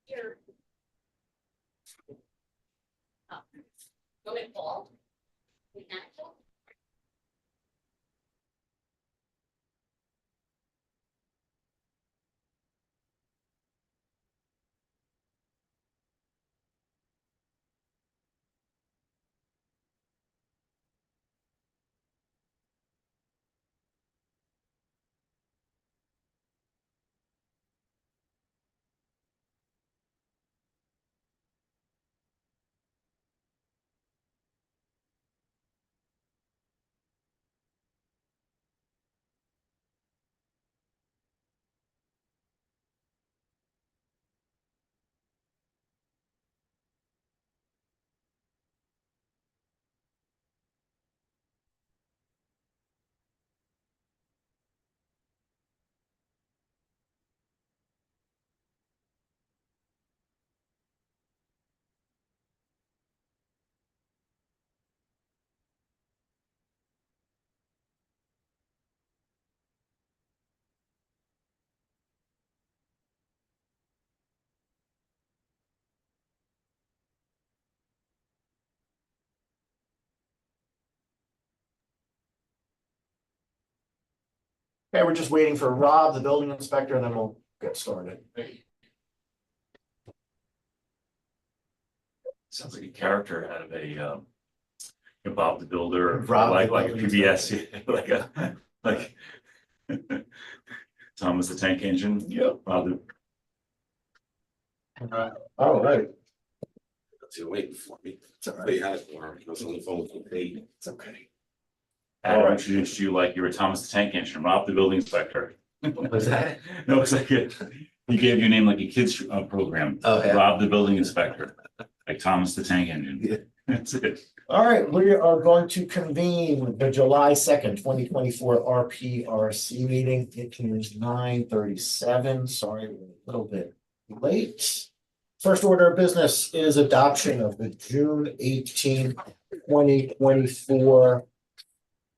Here. Go ahead, Paul. Okay, we're just waiting for Rob, the building inspector, and then we'll get started. Sounds like a character out of a Bob the Builder, Rob the like a Building PBS, like Thomas the Tank Engine. Yep. Bob All right. You're waiting for me. It's all right. I had it for him. I was on the phone with me. It's okay. Adam All right. introduced you like you were Thomas the Tank Engine, Rob the Building Inspector. Was that? No, it's like he gave you a name like a kids program. Oh, yeah. Rob the Building Inspector, like Thomas the Tank Engine. Yeah. That's it. All right, we are going to convene the July 2nd, 2024 RPRC meeting. It is 9:37. Sorry, we're a little bit late. First order of business is adoption of the June 18, 2024.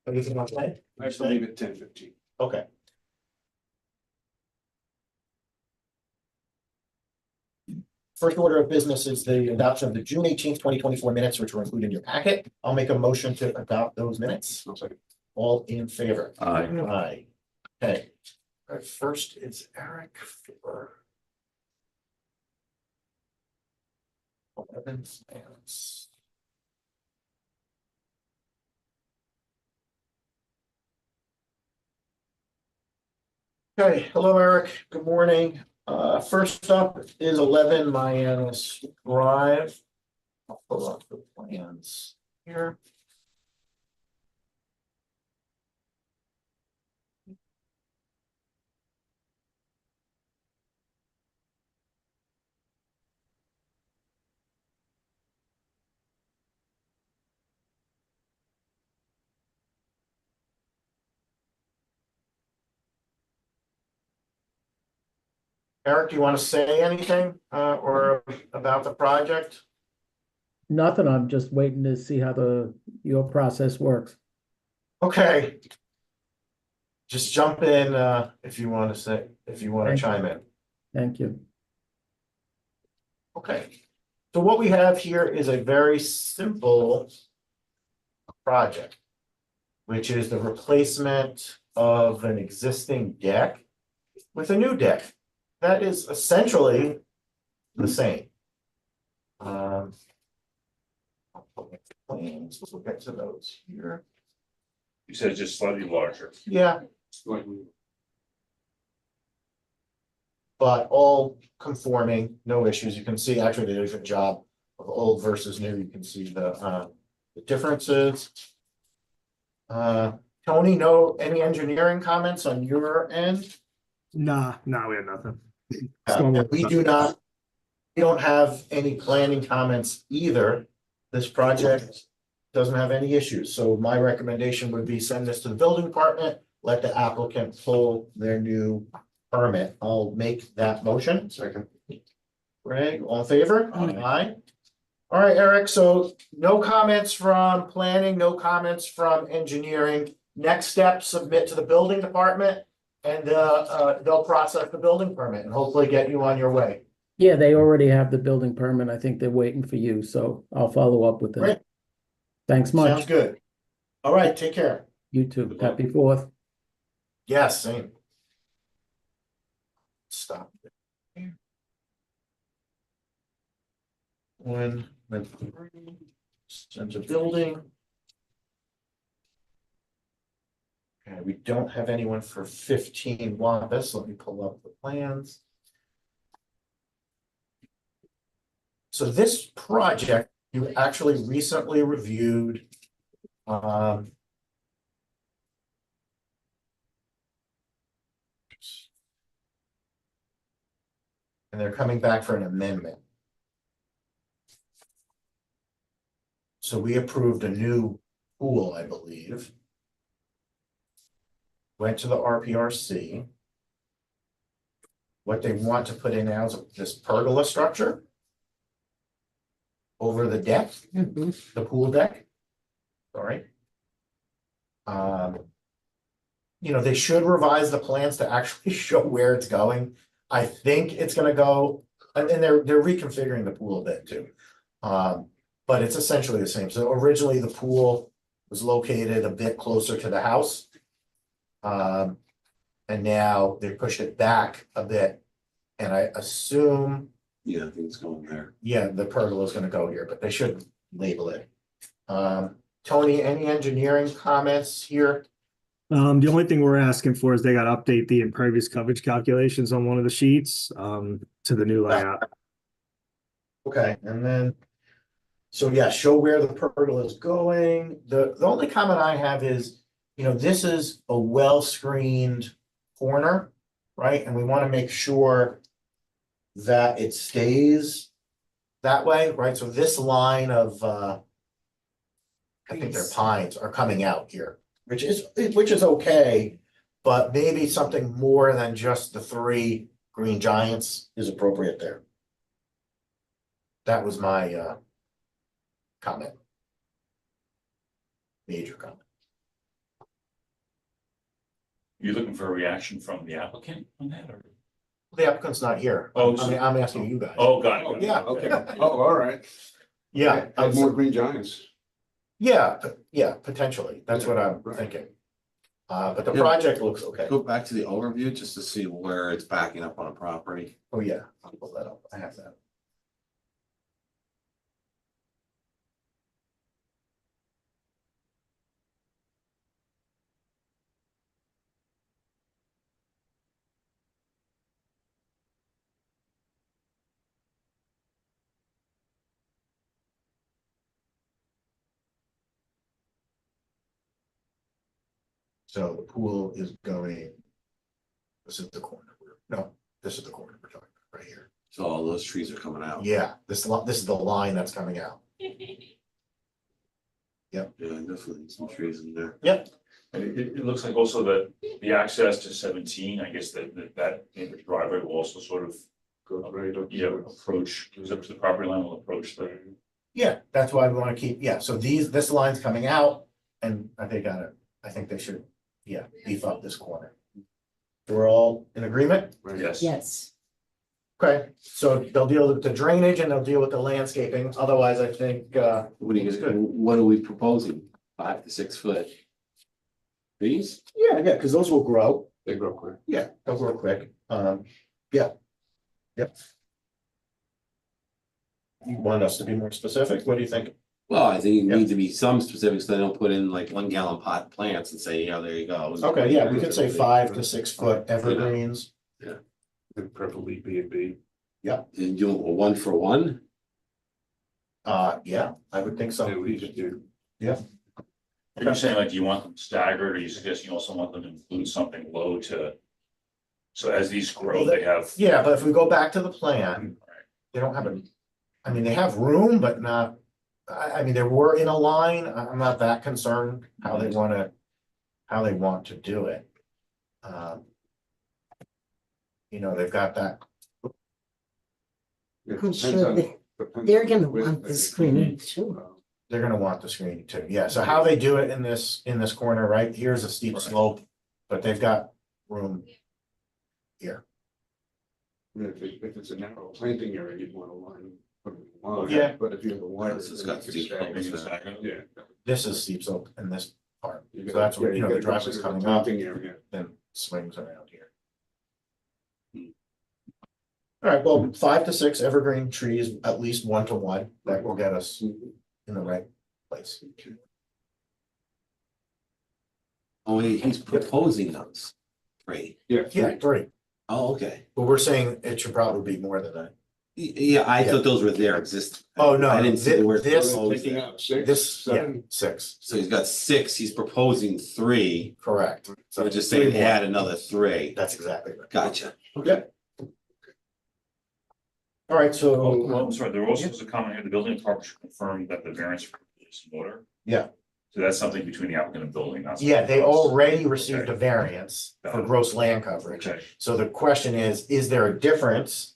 Anything else? I believe at 10:15. Okay. First order of business is the adoption of the June 18th, 2024 minutes, which were included in your packet. I'll make a motion to adopt those minutes. All in favor? Aye. Aye. Okay. All right, first is Eric for 11 minutes. Okay, hello, Eric. Good morning. First up is 11 Miamis Drive. I'll pull up the plans here. Eric, do you want to say anything or about the project? Nothing, I'm just waiting to see how your process works. Okay. Just jump in if you want to say, if you want to Thank chime in. Thank you. Okay. So what we have here is a very simple project, which is the replacement of an existing deck with a new deck. That is essentially the same. I'll pull up the plans, we'll get to those here. You said it's just slightly larger. Yeah, but all conforming, no issues. You can see actually there's a job of old versus new. You can see the differences. Tony, any engineering comments on your end? Nah, we have nothing. We don't have any planning comments either. This project doesn't have any issues, so my recommendation would be send this to the building department, let the applicant pull their new permit. I'll make that motion. Second. Greg, all in favor? Aye. All right, Eric, so no comments from planning, no comments from engineering. Next step, submit to the building department. And they'll process the building permit and hopefully get you on your way. Yeah, they already have the building permit. I think they're waiting for you, so I'll follow up with them. Great. Thanks Sounds much. good. All right, take care. You too. Happy 4th. Yes, same. Stop. When sends a building. Okay, we don't have anyone for 15 Wampus. Let me pull up the plans. So this project, you actually recently reviewed. And they're coming back for an amendment. So we approved a new pool, I believe. Went to the RPRC. What they want to put in now is this pergola structure over the deck, the pool deck. Sorry. You know, they should revise the plans to actually show where it's going. I think it's gonna go, and they're reconfiguring the pool a bit too. But it's essentially the same. So originally the pool was located a bit closer to the house. And now they pushed it back a bit. And I assume, Yeah, I think it's going there. yeah, the pergola is gonna go here, but they should label it. Tony, any engineering comments here? The only thing we're asking for is they got to update the impervious coverage calculations on one of the sheets, to the new layout. Okay, and then, so yeah, show where the pergola is going. The only comment I have is, you know, this is a well-screened corner, right? And we want to make sure that it stays that way, right? So this line of, I think they're pines are coming out here, which is okay, but maybe something more than just the 3 green giants is appropriate there. That was my comment. Major comment. You looking for a reaction from the applicant on that, or? The applicant's not here. Oh, I mean, I'm asking you guys. Oh, got it. Oh, yeah, Okay. Oh, all right. Yeah, Have more green giants. yeah, potentially. That's what I'm Right. thinking. But the Yeah. project looks okay. Go back to the overview just to see where it's backing up on a property. Oh, yeah, I'll pull that up. I have that. So the pool is going. This is the corner. No, this is the corner we're talking about right here. So all those trees are coming out. Yeah, this is the line that's coming out. Yeah, definitely some trees in there. Yep. And it looks like also that the access to 17, I guess that maybe driveway will also sort of approach, goes up to the property line, will approach the. Yeah, that's why we want to keep, yeah, so this line's coming out and they got it. I think they should, yeah, beef up this corner. We're all in agreement? Yes. Yes, Okay, so they'll deal with the drainage and they'll deal with the landscaping. Otherwise, I think, looks good. What are we proposing? 5 to 6 foot? These? Yeah, because those will grow. They grow quick. Yeah, they'll grow quick. Yeah. Yep. You want us to be more specific? What do you think? Well, I think you Yeah. need to be some specific, so they don't put in like 1 gallon pot plants and say, yeah, there you go. Okay, yeah, we could say 5 to 6 foot evergreens. And preferably B and B. And do a 1 for 1? Yeah, I would think so. Are you saying like, do you want them staggered, or you suggest you also want them to include something low to? So as these grow, they have. Yeah, but if we go back to the plan, they don't have I mean, they have room, but not, I mean, they were in a line. I'm not that concerned how they want to do it. You know, they've got that, I'm sure they're gonna want the screening too. they're gonna want the screening too. Yeah, so how they do it in this corner, right? Here's a steep Right. slope, but they've got room here. If it's a narrow planting area, you'd want to line. put it in line. Yeah. But if you have a wide. This has got steep slopes. Yeah. This is steep slope in this part, You so gotta- that's where, yeah, you know, the gotta driveway's consider the coming up, planting area. then swings around here. All right, well, 5 to 6 evergreen trees, at least 1 to 1, that will get us in the right place. Oh, he's proposing those. Three. Yeah. Yeah, 3, Oh, okay. but we're saying it should probably be more than that. Yeah, I thought those were there existing. Oh, no, I didn't see the word this- proposed Taking there. out 6, This, yeah, 7. 6, So he's got 6, he's proposing 3. correct. So we're just saying 3 more. add another 3. That's exactly right. Gotcha. Okay. All right, Oh, so, well, I'm sorry, there also was a comment here, the building department should confirm that the variance for police and water. Yeah. So that's something between the applicant and building, not. yeah, they something else. already received Okay. a variance for gross land coverage. Okay. So the question is there a difference?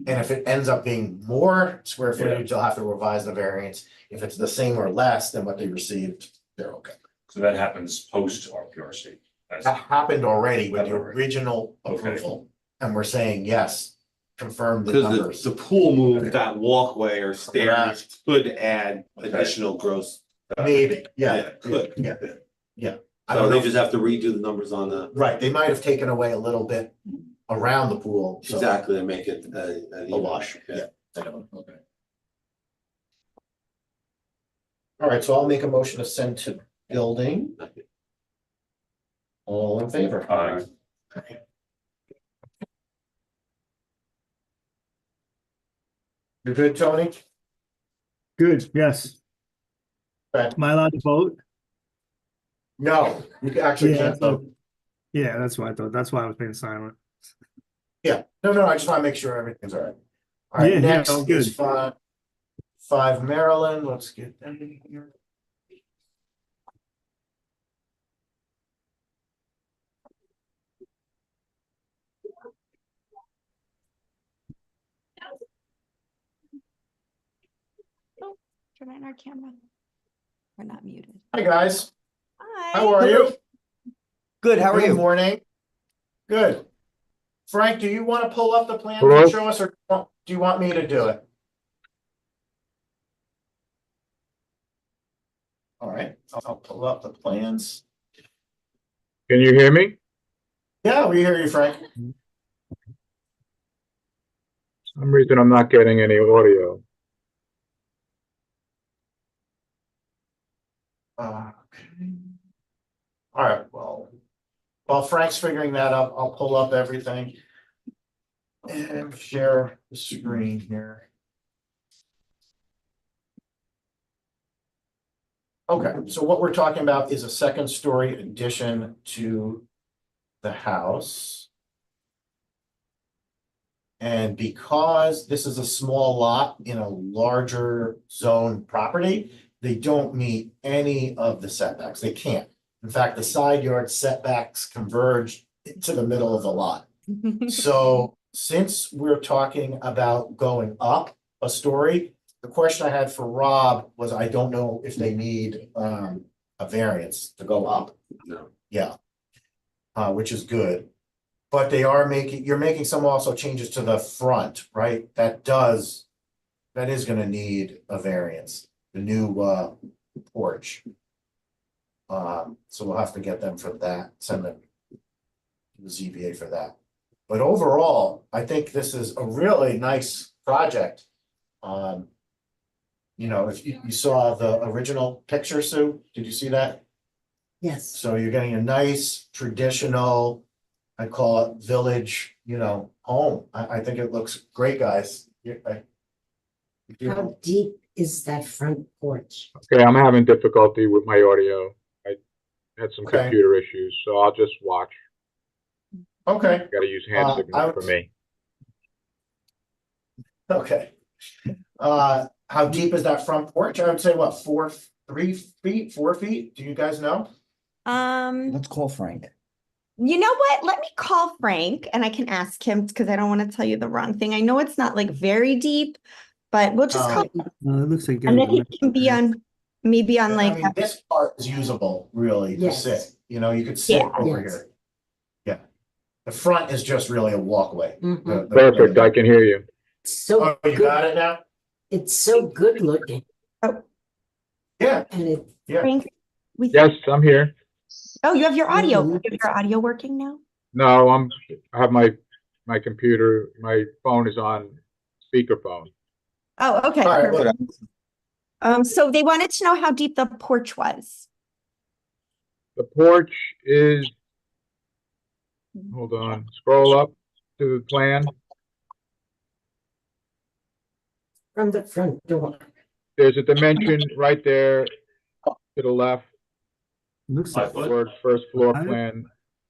And if it ends up being more square footage, they'll have to revise the variance. If it's the same or less than what they received, they're okay. So that happens post RPRC. That's- That happened already with the Happened already. original Okay. approval, and we're saying, yes, confirm the Because numbers. the pool move, that walkway or stairs could add additional gross. Maybe, yeah, Yeah, could. yeah. I So don't they know, just have to redo the numbers on the, right, they might have taken away a little bit around the pool, so. exactly, and make it A wash, yeah. I don't know, okay. All right, so I'll make a motion to send to building. All in favor? Aye. You good, Tony? Good, yes. Okay. Am I allowed to vote? No, you actually Yeah, can't vote. Yeah, that's what I thought. That's why I was being silent. Yeah, no, I just want to make sure everything's all right. All right, Yeah, next all is good. 5 Maryland, let's get them in here. Turn on our camera. We're not muted. Hi, guys, Hi. how are you? Good, how are Good you? morning. Good. Frank, do you want to pull up the plan Hello? and show us, or do you want me to do it? All right, I'll pull up the plans. Can you hear me? Yeah, we hear you, Frank. For some reason, I'm not getting any audio. Okay. All right, well, while Frank's figuring that out, I'll pull up everything and share the screen here. Okay, so what we're talking about is a 2nd-story addition to the house. And because this is a small lot in a larger zone property, they don't meet any of the setbacks. They can't. In fact, the side yard setbacks converge into the middle of the lot. So since we're talking about going up a story, the question I had for Rob was, I don't know if they need a variance to go up. No. Yeah. Which is good. But you're making some also changes to the front, right? That is gonna need a variance, the new porch. So we'll have to get them for that, send them to the ZBA for that. But overall, I think this is a really nice project. You know, if you saw the original picture, Sue, did you see that? Yes, So you're getting a nice traditional, I call it village, home. I think it looks great, guys. how deep is that front porch? Okay, I'm having difficulty with my audio. I had some Okay. computer issues, so I'll just watch. Okay, Gotta use hand I signals for would- me. okay. How deep is that front porch? I would say what, 3 feet, 4 feet? Do you guys know? Let's call Frank. You know what? Let me call Frank and I can ask him because I don't want to tell you the wrong thing. I know it's not like very deep, but we'll just call It looks like. and then he can be on maybe on I like mean, this part is usable, really, to Yes. sit. You could sit Yeah. over Yes. here. Yeah. The front is just really a walkway. Mhm. Perfect, I can hear you. So Oh, you good, got it now? it's so good looking Yeah, and it, yeah. Frank, we, Yes, I'm here. oh, you have your audio. Mhm. Is your audio working now? No, I have my computer, my phone is on speakerphone. Oh, okay. All right, perfect. well, So they wanted to know how deep the porch was. The porch is, hold on, scroll up to the plan. from the front door. There's a dimension right there to the left, Looks Five like foot? word first floor Five? plan,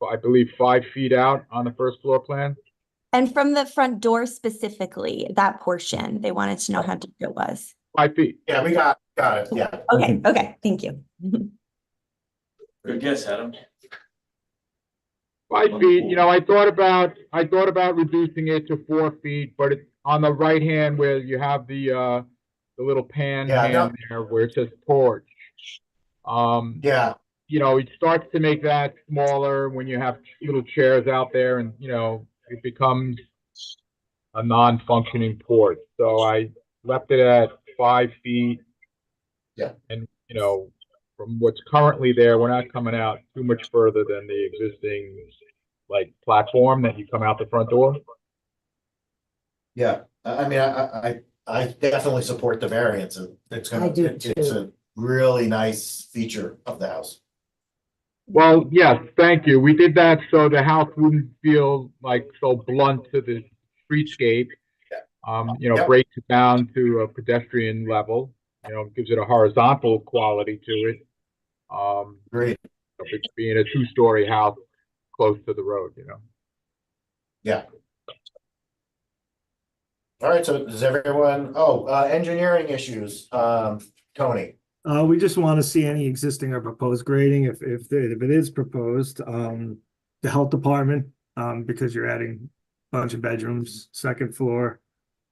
I believe 5 feet out on the first floor plan. And from the front door specifically, that portion, they wanted to know how deep it was. 5 feet. yeah, we got it, yeah. Okay, okay, thank you. Good guess, Adam. 5 feet, you know, I thought about reducing it to 4 feet, but it's on the right hand where you have the little pan Yeah, hand there where it says porch. Yeah, You know, it starts to make that smaller when you have little chairs out there and, you know, it becomes a non-functioning porch. So I left it at 5 feet. Yeah. And, you know, from what's currently there, we're not coming out too much further than the existing, like, platform that you come out the front door. yeah. I mean, I definitely support the variance and it's I do it's too. a really nice feature of the house. Well, yes, thank you. We did that so the house wouldn't feel like so blunt to the streetscape. You know, Yep. breaks it down to a pedestrian level, you know, gives it a horizontal quality to it. Great, It being a 2-story house close to the road, you know. yeah. All right, so does everyone, engineering issues, Tony? We just want to see any existing or proposed grading if it is proposed. The health department, because you're adding a bunch of bedrooms, second floor.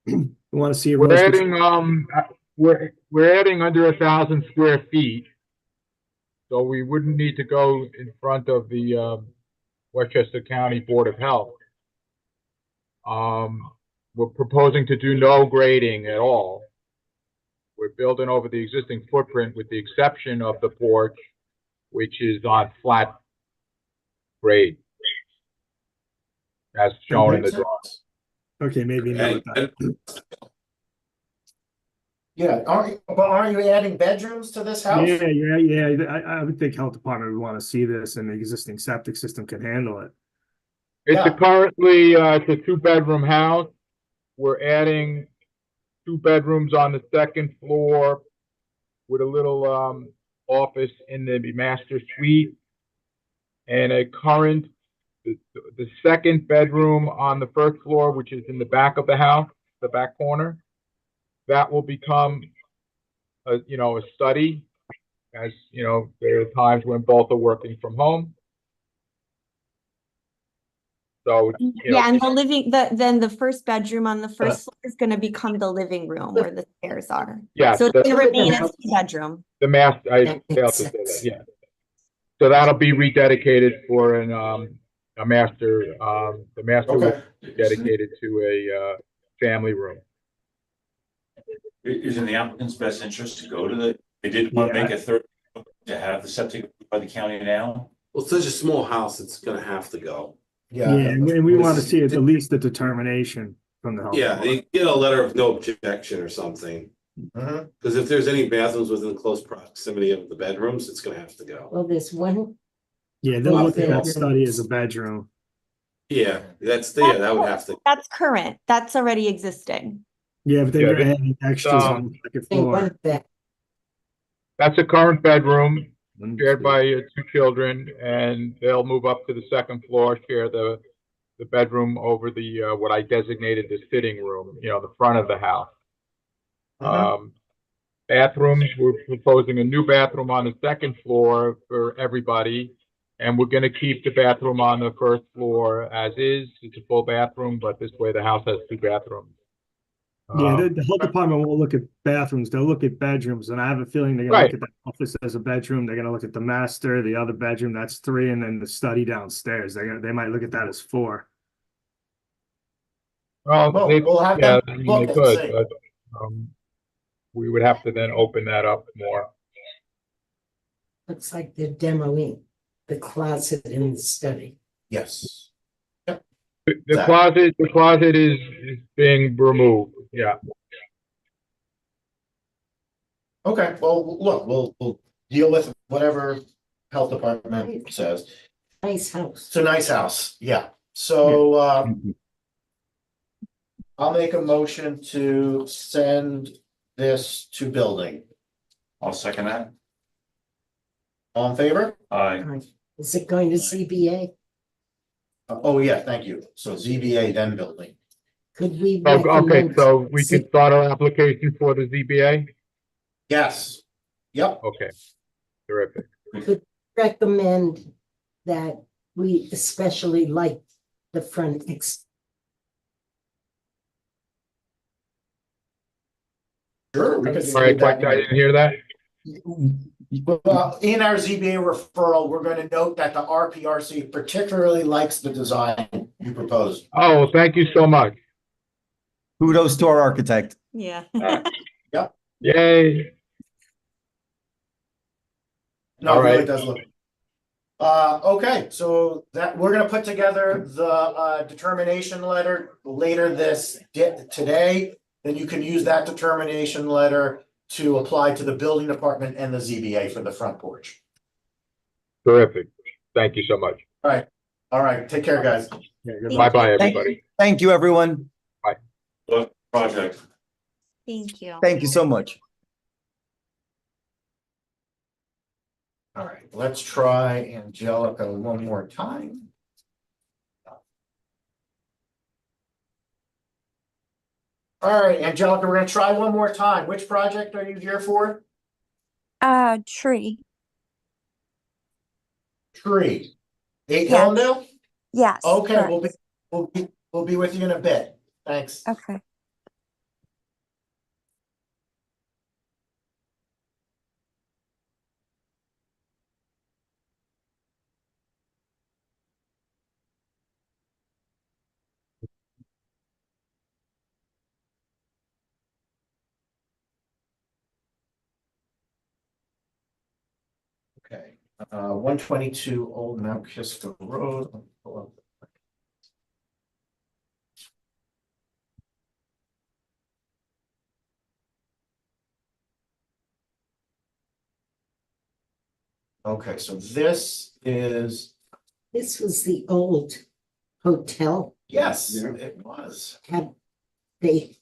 We want to see. We're adding, we're adding under 1,000 square feet. So we wouldn't need to go in front of the, Westchester County Board of Health. We're proposing to do no grading at all. We're building over the existing footprint with the exception of the porch, which is on flat grade, as shown in the drawing. Okay, maybe note that. Yeah, aren't you adding bedrooms to this house? Yeah. I would think health department would want to see this and the existing septic system can handle it. It's Yeah. currently, it's a 2-bedroom house. We're adding 2 bedrooms on the second floor with a little, office in the master suite. And the second bedroom on the first floor, which is in the back of the house, the back corner, that will become a study, as you know, there are times when both are working from home. So, Yeah, and then the first bedroom on the first floor is gonna become the living room where the stairs are. yeah, So it's gonna remain a 2-bedroom. the master, I That failed makes to say that, sense. yeah. So that'll be rededicated for a master, the master will Okay. be dedicated to a family room. Is in the applicant's best interest to go to they did want to make a third, to have the septic by the county now? Well, it's such a small house, it's gonna have to go. Yeah, and we want to see at least the determination from the health Yeah, department. you get a letter of no objection or something. Mhm. Because if there's any bathrooms within close proximity of the bedrooms, it's gonna have to go. Well, there's one, Yeah, they'll look at that bedrooms. study as a bedroom. Yeah, that would have to. That's current, that's already existing. Yeah, but then Yeah, you're they- adding extras on the second thing, floor. one bed. That's a current bedroom One, shared two. by 2 children, and they'll move up to the second floor, share the bedroom over the what I designated the sitting room, you know, the front of the house. Bathrooms, we're proposing a new bathroom on the second floor for everybody, and we're gonna keep the bathroom on the first floor as is. It's a full bathroom, but this way the house has 2 bathrooms. Yeah, the health department won't look at bathrooms, they'll look at bedrooms, and I have a feeling they're gonna Right. look at the office as a bedroom, they're gonna look at the master, the other bedroom, that's 3, and then the study downstairs, they might look at that as 4. Well, Well, they, we'll have yeah, them I mean, look they and could, see. but, we would have to then open that up more. Looks like they're demoing the closet in the study. Yes. The Exactly. the closet is being removed, yeah. Okay, well, look, we'll deal with whatever health department says. Nice house. It's a nice house, yeah. So, I'll make a motion to send this to building. I'll second that. All in favor? Aye. Is it going to CBA? Oh, yeah, thank you. So ZBA then building. Could we Okay, recommend? so we can start our application for the ZBA? Yes. Yep. Okay, terrific. Could recommend that we especially like the front Sure. We can All right, do that. I didn't hear that. Well, in our ZBA referral, we're going to note that the RPRC particularly likes the design you proposed. Oh, thank you so much. Kudos to our architect. Yeah. Yay. No, All it really right. does look. Okay, so that we're gonna put together the determination letter later today. Then you can use that determination letter to apply to the building department and the ZBA for the front porch. Terrific. Thank you so much. All right, take care, guys. Bye-bye, everybody. Thank you, everyone. Good project. Thank you. Thank you so much. All right, let's try Angelica one more time. All right, Angelica, we're gonna try one more time. Which project are you here for? Tree. Tree. 8 Yes. Hillendale? Yes. Okay, correct. we'll be with you in a bit. Thanks. Okay. Okay, 122 Old Mount Kisco Road. Let me pull up. Okay, so this is, This was the old hotel. yes, Yeah. it was. Had they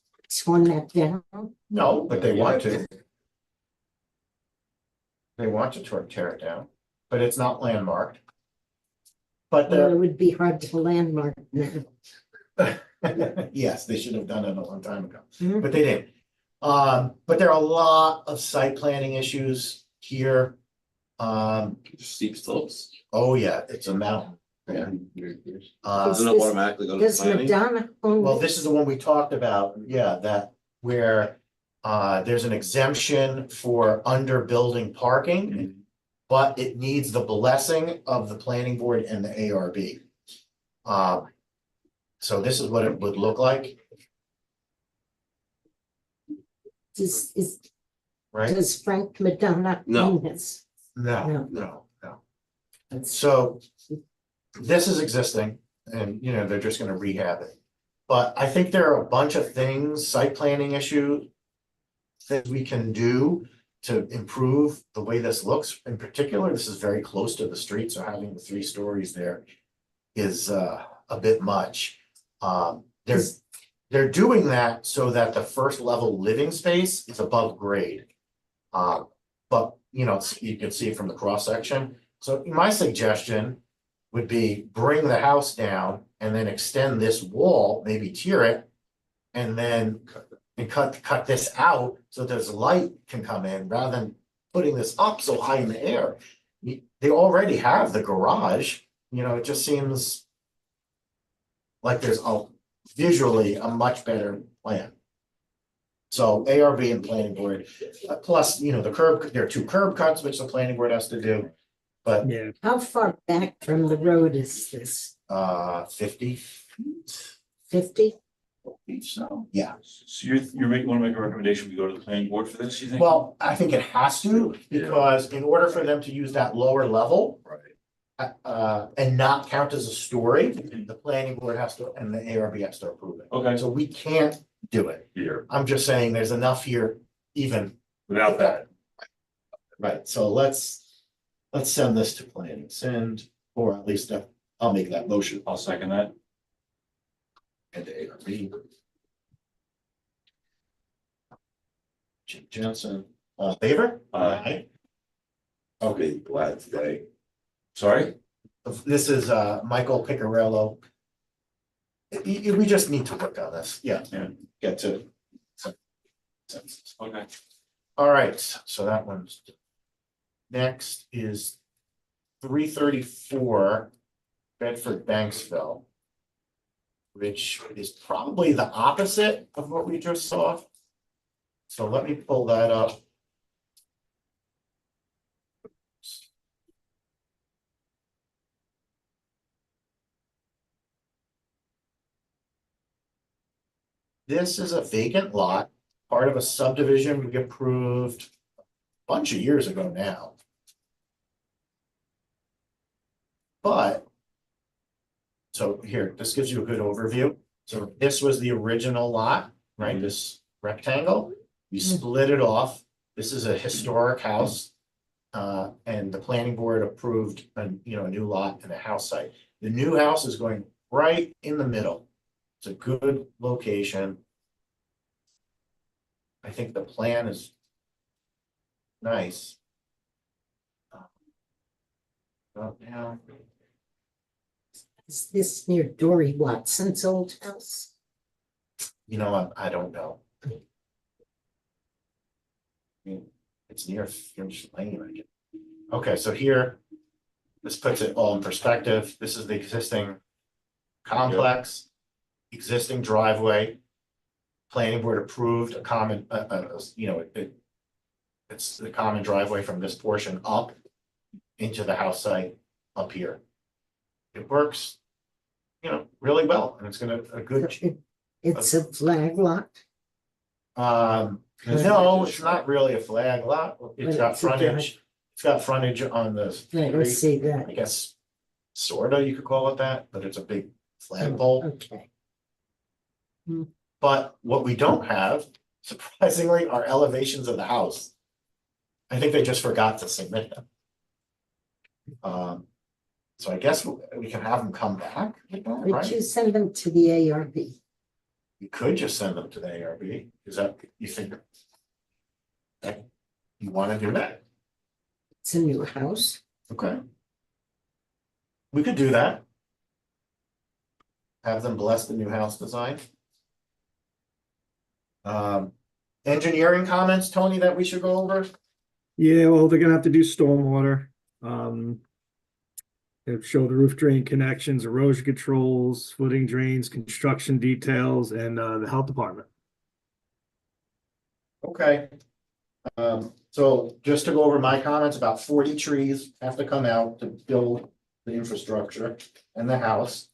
torn that down? No, but they want to. They want to tear it down, but it's not landmarked. But Well, it would be hard to landmark now. yes, they should have done it a long time ago, Mhm. but they didn't. But there are a lot of site planning issues here. Steep slopes. Oh yeah, it's a mountain. Yeah. Uh, Doesn't it automatically go to Does planning? Madonna own well, this is the one we talked about, yeah, that where there's an exemption for under building parking, but it needs the blessing of the planning board and the ARB. So this is what it would look like, Does right? does Frank Madonna No. own this? No. So this is existing and, you know, they're just gonna rehab it. But I think there are a bunch of things, site planning issues that we can do to improve the way this looks. In particular, this is very close to the street, so having the 3 stories there is a bit much. They're doing that so that the first level living space is above grade. But you know, you can see it from the cross section. So my suggestion would be bring the house down and then extend this wall, maybe tier it. And then cut this out so there's light can come in rather than putting this up so high in the air. They already have the garage, you know, it just seems like there's visually a much better plan. So ARB and planning board, plus, you know, there are two curb cuts, which the planning board has to do. But Yeah, How far back from the road is this? 50 feet, 50? so, yeah. So wanna make a recommendation, we go to the planning board for this, you think? Well, I think it has to, because in order for them to use that lower level. Right. And not count as a story, the planning board has to, and the ARB has to approve it. Okay, So we can't do it. here, I'm just saying there's enough here even, without that, right? So let's send this to planning, or at least I'll make that motion. I'll second that. And the ARB. Jim Jensen, all in favor? Aye. Okay, Glad today. Sorry? this is Michael Picarello. We just need to work on this, yeah, and get to. Okay. All right, so that one's. Next is 334 Bedford Banksville. Which is probably the opposite of what we just saw. So let me pull that up. This is a vacant lot, part of a subdivision we approved a bunch of years ago now. But. So here, this gives you a good overview. So this was the original lot, right? This rectangle. We split it off. This is a historic house. And the planning board approved a new lot and a house site. The new house is going right in the middle. It's a good location. I think the plan is nice. Now, Is this near Dory Watson's old house? I don't know. I mean, it's near Finch Lane, I guess. Okay, so here, this puts it all in perspective. This is the existing complex, existing driveway. Planning board approved a common, it's the common driveway from this portion up into the house site up here. It works, really well, and it's gonna a good. It's a flag lot. No, it's not really a flag lot. It's But got it's a frontage. It's got frontage on the I don't street. see that. I guess sorta you could call it that, but it's a big flagpole. Okay. But what we don't have, surprisingly, are elevations of the house. I think they just forgot to submit them. So I guess we can have them come back, with that, Would right? you send them to the ARB? You could just send them to the ARB. Is that, you think? that You wanna do that? It's a new house. Okay. We could do that. Have them bless the new house design. Engineering comments, Tony, that we should go over? yeah, well, they're gonna have to do stormwater. They show the roof drain connections, erosion controls, footing drains, construction details, and the health department. Okay. So just to go over my comments, about 40 trees have to come out to build the infrastructure and the house.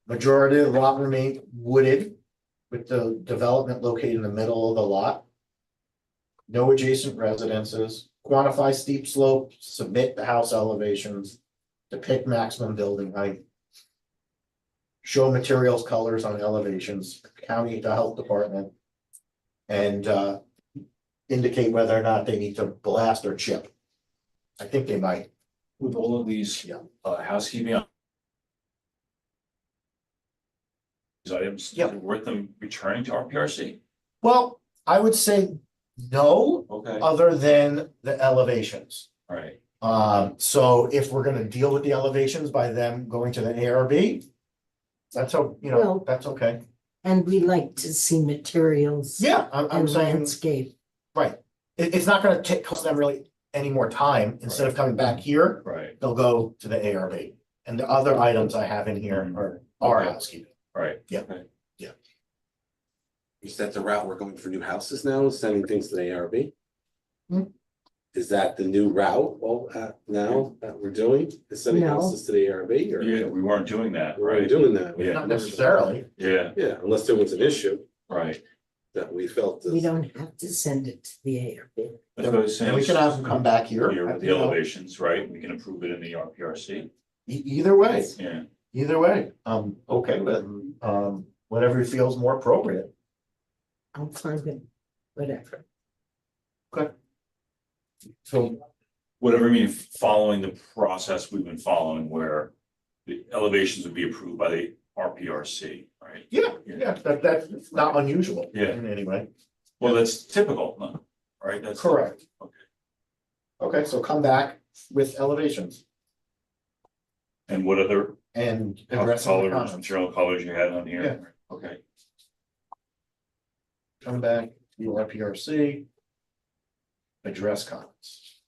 Majority of the lot remain wooded with the development located in the middle of the lot. No adjacent residences, quantify steep slope, submit the house elevations, depict maximum building height. Show materials colors on elevations, county to health department. And indicate whether or not they need to blast or chip. I think they might. With all of these, housekeeping. These items, is it worth them returning to RPRC? Well, I would say no, Okay, other than the elevations. all right, So if we're gonna deal with the elevations by them going to the ARB. That's Well- that's okay. And we like to see materials. Yeah, I'm And saying, landscape. right. It's not gonna cost them really any more time. Instead of coming back here, right, they'll go to the ARB. And the other items I have in here are housekeeping. right. Yeah. Okay. Is that the route we're going for new houses now, sending things to the ARB? Hmm. Is that the new route, now that we're doing, is sending No. houses to the ARB or? Yeah, we weren't doing that, We weren't right? doing that. Yeah. Not necessarily. Yeah, Yeah, unless there was an issue right. that we felt. We don't have to send it to the ARB. That's what I was saying. And we can have them come back here. Here with the you know, elevations, right? We can approve it in the RPRC. Either way, Yeah. either way, okay, but, whatever feels more appropriate. I'm fine with whatever. So, Whatever, I mean, following the process we've been following where the elevations would be approved by the RPRC, right? yeah, that's not unusual. Yeah. In any way. Well, that's typical, no, right? That's Correct. Okay. Okay, so come back with elevations And what other and house address the colors, comments. material colors you had on here? Yeah. Okay. Come back, your RPRC. Address comments.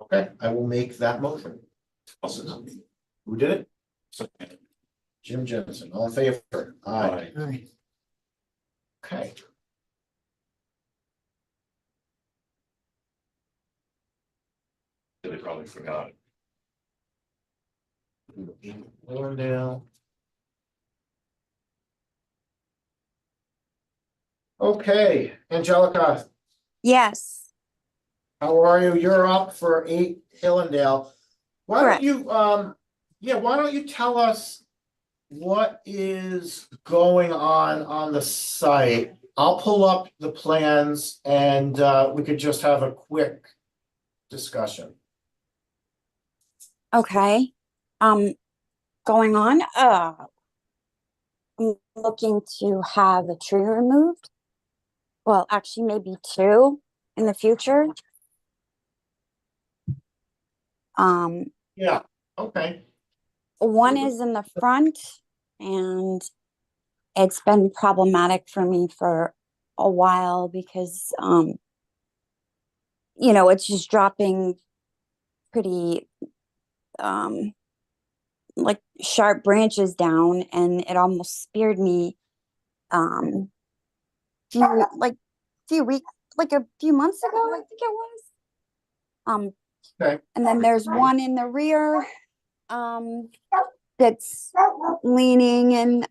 Okay, I will make that motion. Who did it? Jim Jensen, all in favor? Aye. Aye. Okay. They probably forgot. Warrendale. Okay, Angelica, Yes, how are you? You're up for 8 Hillendale. Why don't Correct. you, why don't you tell us what is going on the site? I'll pull up the plans and we could just have a quick discussion. okay. Going on, I'm looking to have a tree removed. Well, actually maybe 2 in the future. Yeah, okay. One is in the front and it's been problematic for me for a while because, it's just dropping pretty, like sharp branches down and it almost speared me, a few months ago, I think it was. Okay. And then there's one in the rear, that's leaning and,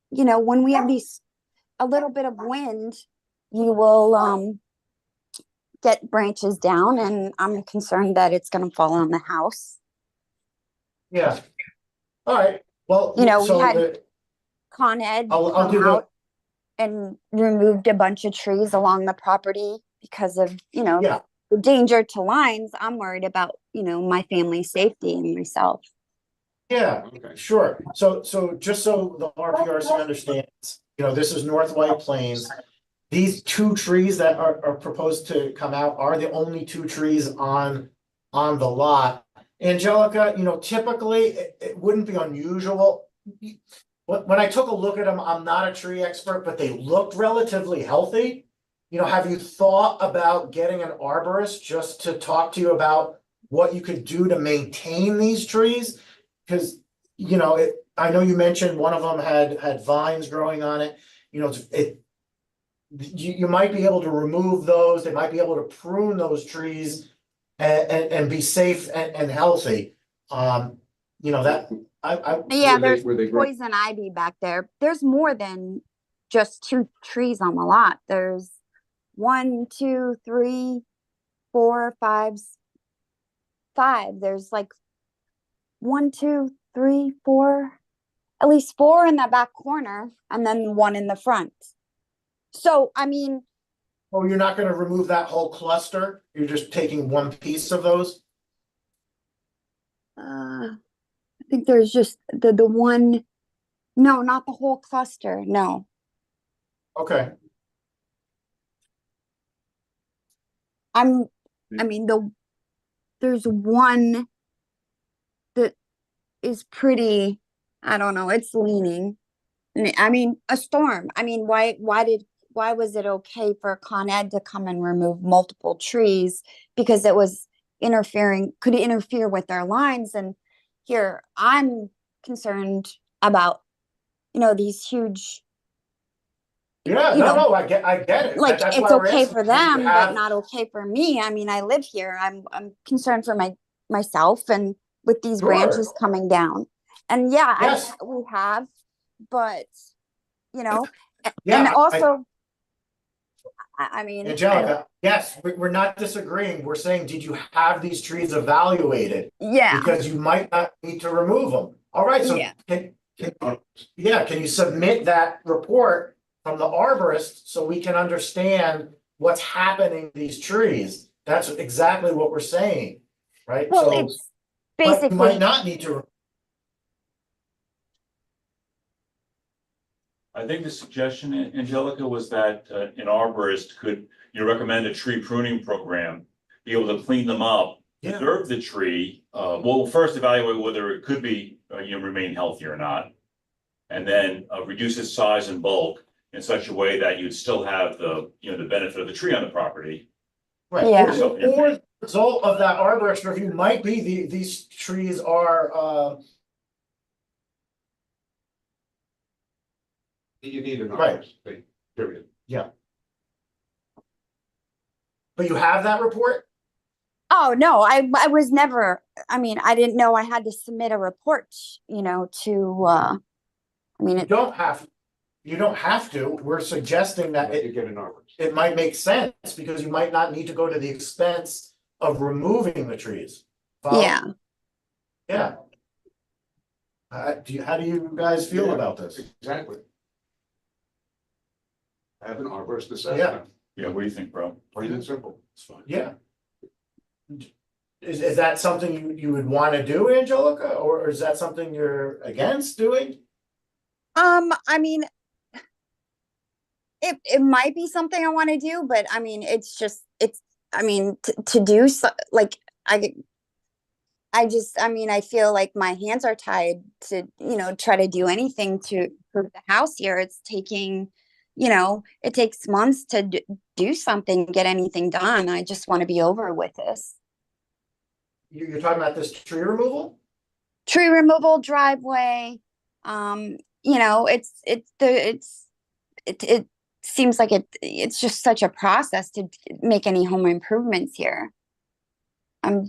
when we have a little bit of wind, you will, get branches down and I'm concerned that it's gonna fall on the house. Yeah. All right, well. We so had the- Con Ed I'll do come the- out and removed a bunch of trees along the property because of, Yeah, the danger to lines. I'm worried about, my family's safety and myself. yeah, Okay. sure. So just so the RPRC understands, this is North White Plains. These 2 trees that are proposed to come out are the only 2 trees on the lot. Angelica, typically it wouldn't be unusual. When I took a look at them, I'm not a tree expert, but they looked relatively healthy. Have you thought about getting an arborist just to talk to you about what you could do to maintain these trees? Because, I know you mentioned one of them had vines growing on it, you might be able to remove those, they might be able to prune those trees and be safe and healthy. That, Yeah, there's were they grow- poison ivy back there. There's more than just 2 trees on the lot. There's 1, 2, 3, 4, 5. There's like 1, 2, 3, 4, at least 4 in the back corner, and then 1 in the front. So, I mean, oh, you're not gonna remove that whole cluster? You're just taking one piece of those? I think there's just the one. No, not the whole cluster. No. Okay, I mean, there's one that is pretty, I don't know, it's leaning. I mean, a storm. I mean, why was it okay for Con Ed to come and remove multiple trees because it was could interfere with their lines? And here I'm concerned about, you know, these huge, Yeah, you no, know, no, I get it. like That's it's why we're okay asking, for do you them, but have- not okay for me. I mean, I live here. I'm concerned for myself and with these Sure. branches coming down. And yeah, Yes. we have, but you know, Yeah, and I- also, I mean, Angelica, yes, we're not disagreeing. We're saying, did you have these trees evaluated? yeah, Because you might not need to remove them. All right, so Yeah. can you submit that report from the arborist so we can understand what's happening to these trees? That's exactly what we're saying, right? well, So, it's but you basically, might not need to. I think the suggestion, Angelica, was that an arborist could, recommend a tree pruning program, be able to clean them up, Yeah. preserve the tree. Well, first evaluate whether it could be, remain healthy or not. And then reduce its size and bulk in such a way that you'd still have the, the benefit of the tree on the property. Right, Yeah. or the result of that arborist review might be these trees are, You need an Right. arborist, period. but you have that report? oh no, I was never, I mean, I didn't know I had to submit a report, you know, to, I mean, You don't have to, we're suggesting that You get an arborist. it might make sense, because you might not need to go to the expense of removing the trees. Follow? yeah. Yeah. How do you guys feel Yeah. about this? Exactly. Have an arborist assess Yeah. them, Yeah, what do you think, bro? plain and simple, it's fine. Yeah. Is that something you would want to do, Angelica, or is that something you're against doing? I mean, it might be something I want to do, but I mean, I mean, to do so, like, I mean, I feel like my hands are tied to, you know, try to do anything to improve the house here. It's taking, you know, it takes months to do something, get anything done. I just want to be over with this. You're talking about this tree removal? Tree removal, driveway, you know, it seems like it's just such a process to make any home improvements here.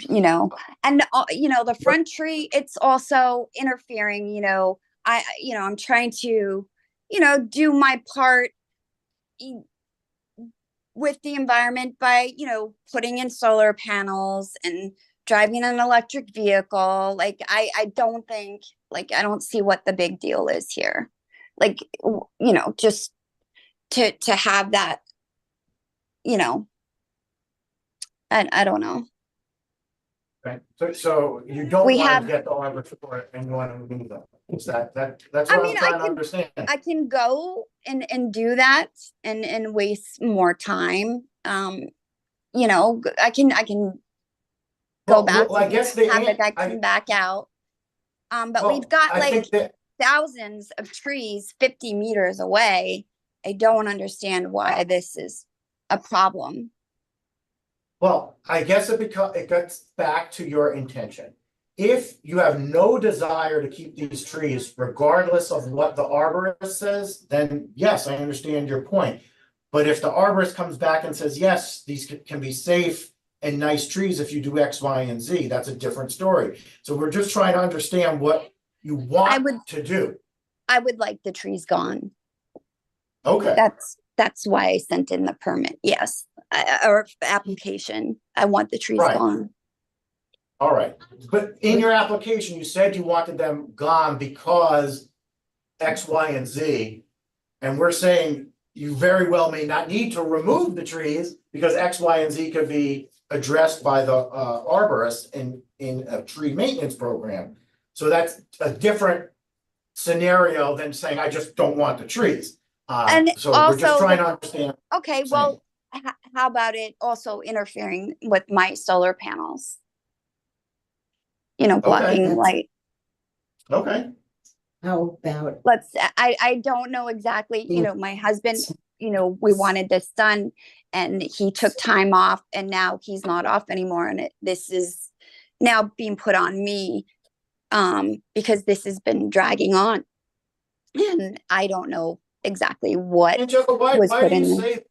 You know, and you know, the front tree, it's also interfering, you know, I'm trying to, you know, do my part with the environment by, you know, putting in solar panels and driving an electric vehicle. Like, I don't think, like, I don't see what the big deal is here. Like, you know, just to have that, you know, I don't know. Right, so you don't We want have- to get the arbor report and you want to remove them? Is that's what I I'm mean, trying to understand. I can go and do that and waste more time. You know, I can go back Well, I to guess have the guy come back out. But well, we've got I like think that- thousands of trees 50 meters away. I don't understand why this is a problem. Well, I guess it gets back to your intention. If you have no desire to keep these trees, regardless of what the arborist says, then yes, I understand your point. But if the arborist comes back and says, yes, these can be safe and nice trees if you do X, Y, and Z, that's a different story. So we're just trying to understand what you want to do. I would like the trees gone. Okay. That's why I sent in the permit. Yes, or application. I want the trees Right. gone. All right, but in your application, you said you wanted them gone because X, Y, and Z. And we're saying you very well may not need to remove the trees because X, Y, and Z could be addressed by the arborist in a tree maintenance program. So that's a different scenario than saying, I just don't want the trees. And So we're just also- trying to understand. Okay, well, how about it also interfering with my solar panels? You know, blocking light. Okay. How about, I don't know exactly, you know, my husband, you know, we wanted this done and he took time off and now he's not off anymore. And this is now being put on me because this has been dragging on. And I don't know exactly what Angela, why was do put you in.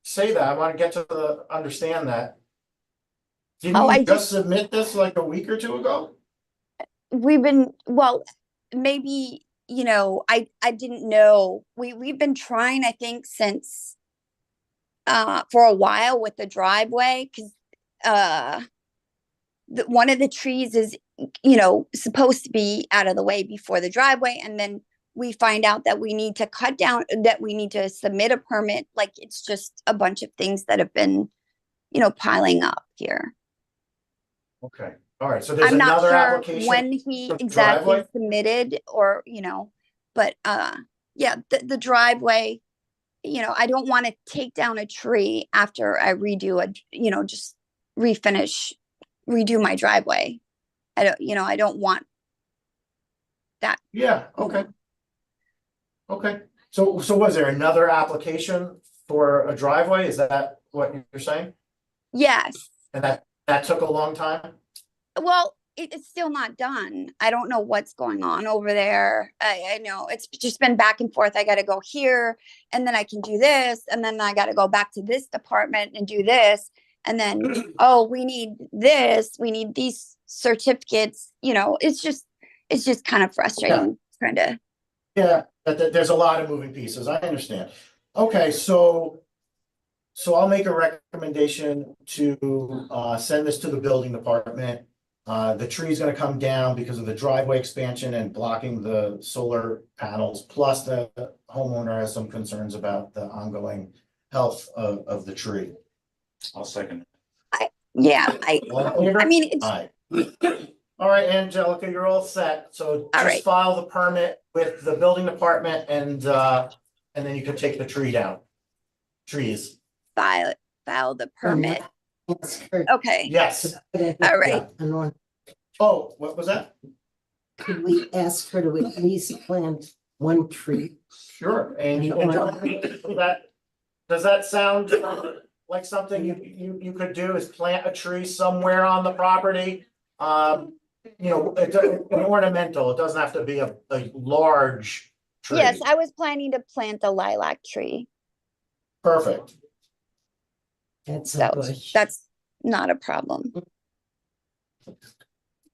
say that? I want to get to understand that. Didn't Oh, you I just submit this like a week or two ago? We've been, well, maybe, I didn't know. We've been trying, I think, since for a while with the driveway, because one of the trees is, supposed to be out of the way before the driveway, and then we find out that we need to cut down, that we need to submit a permit. Like, it's just a bunch of things that have been, piling up here. Okay, all right, so there's I'm not another sure application. when he for the exactly driveway? submitted, or, but yeah, the driveway, I don't want to take down a tree after I just redo my driveway. I don't want that. Yeah, you okay, know. okay. So was there another application for a driveway? Is that what you're saying? Yes. And that took a long time? Well, it's still not done. I don't know what's going on over there. I know it's just been back and forth. I got to go here, and then I can do this, and then I got to go back to this department and do this. And then, oh, we need this. We need these certificates. It's just kind of frustrating trying to. Yeah, but there's a lot of moving pieces. I understand. Okay, so I'll make a recommendation to send this to the building department. The tree's gonna come down because of the driveway expansion and blocking the solar panels, plus the homeowner has some concerns about the ongoing health of the tree. I'll second. Yeah, All in favor? I mean, it's Aye. All right, Angelica, you're all set. So All just right. file the permit with the building department and then you can take the tree down. Trees. file the permit. Ask her Okay. Yes. to put it All right. and on. Oh, what was that? Could we ask her to at least plant one tree? Sure. And does that sound like something you could do, is plant a tree somewhere on the property? It's an ornamental, it doesn't have to be a large tree. Yes, I was planning to plant a lilac tree. Perfect. That's a So bush. that's not a problem.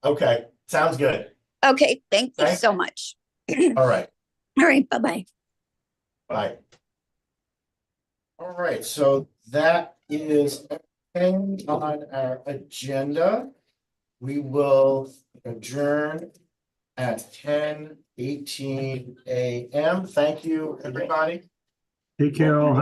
Okay, sounds good. Okay, thank you Thanks. so much. All right, All right, bye-bye. bye. All right, so that is everything on our agenda. We will adjourn at 10:18 a.m. Thank you, everybody. Take care all.